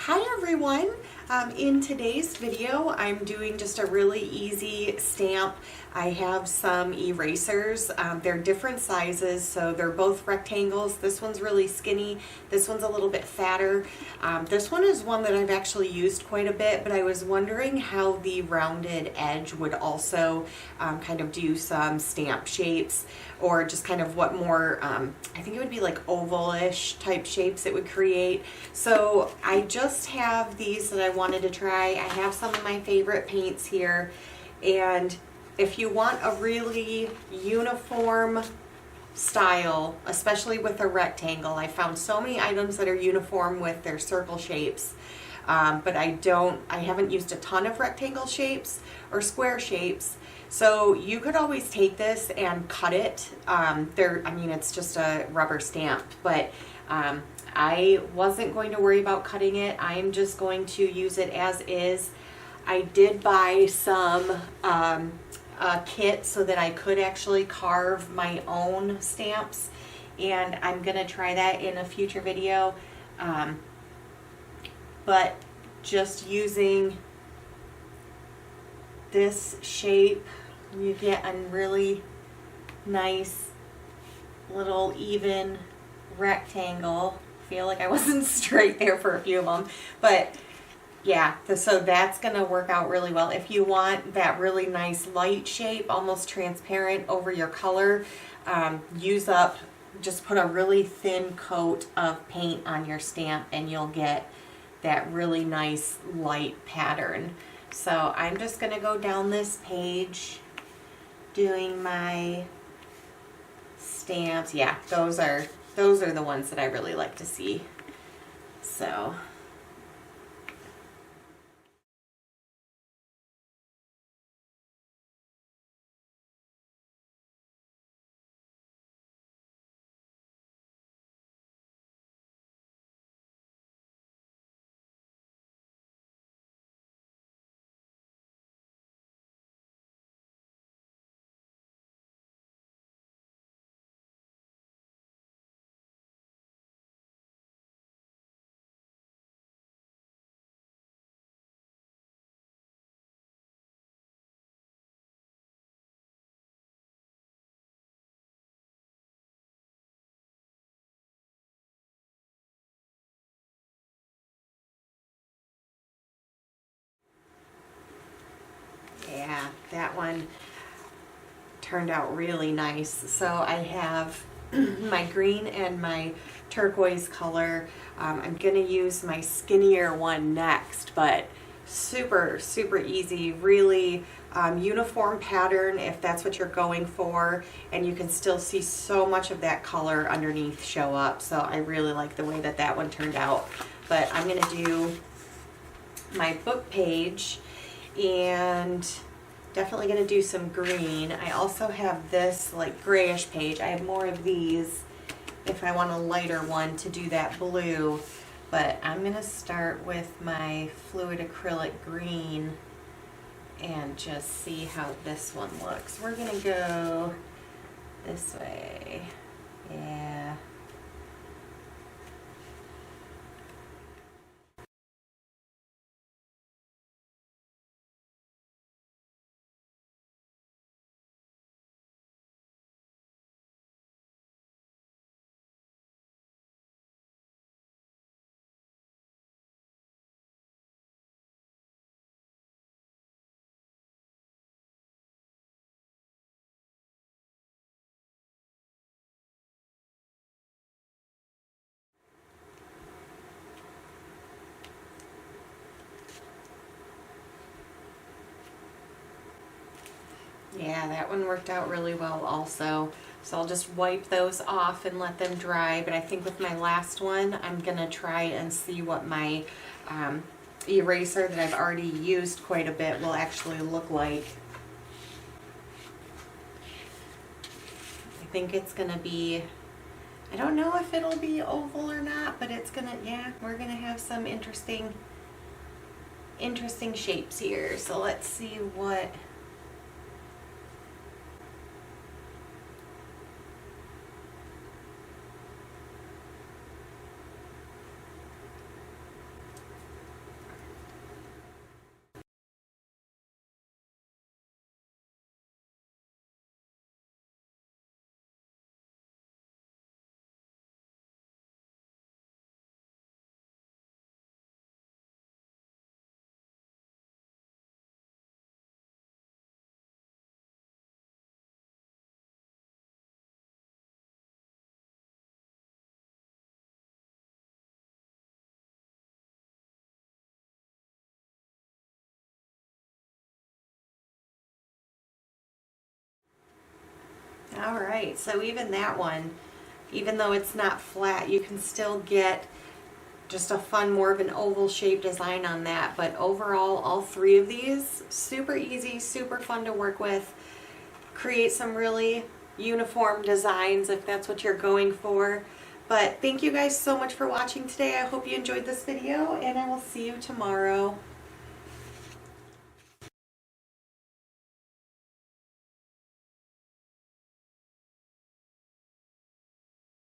Hi everyone! In today's video I'm doing just a really easy stamp. I have some erasers. They're different sizes, so they're both rectangles. This one's really skinny, this one's a little bit fatter. This one is one that I've actually used quite a bit, but I was wondering how the rounded edge would also kind of do some stamp shapes, or just kind of what more, I think it would be like oval-ish type shapes it would create. So I just have these that I wanted to try. I have some of my favorite paints here, and if you want a really uniform style, especially with a rectangle, I found so many items that are uniform with their circle shapes, but I haven't used a ton of rectangle shapes or square shapes. So you could always take this and cut it. I mean, it's just a rubber stamp, but I wasn't going to worry about cutting it. I'm just going to use it as is. I did buy some kit so that I could actually carve my own stamps, and I'm gonna try that in a future video. But just using this shape, you get a really nice little even rectangle. Feel like I wasn't straight there for a few of them, but yeah, so that's gonna work out really well. If you want that really nice light shape, almost transparent over your color, just put a really thin coat of paint on your stamp and you'll get that really nice light pattern. So I'm just gonna go down this page doing my stamps. Yeah, those are the ones that I really like to see. So yeah, that one turned out really nice. So I have my green and my turquoise color. I'm gonna use my skinnier one next, but super easy, really uniform pattern if that's what you're going for, and you can still see so much of that color underneath show up. So I really like the way that that one turned out. But I'm gonna do my book page, and definitely going to do some green. I also have this like grayish page. I have more of these if I want a lighter one to do that blue, but I'm going to start with my fluid acrylic green and just see how this one looks. We're going to go this way. Yeah. Yeah, that one worked out really well also. So I'll just wipe those off and let them dry. But I think with my last one, I'm gonna try and see what my eraser that I've already used quite a bit will actually look like. I think it's gonna be, I don't know if it'll be oval or not, but it's gonna, yeah, we're gonna have some interesting shapes here. So let's see what All right, so even that one, even though it's not flat, you can still get just a fun, more of an oval shaped design on that. But overall, all three of these, super easy, super fun to work with. Create some really uniform designs if that's what you're going for. But thank you guys so much for watching today. I hope you enjoyed this video, and I will see you tomorrow.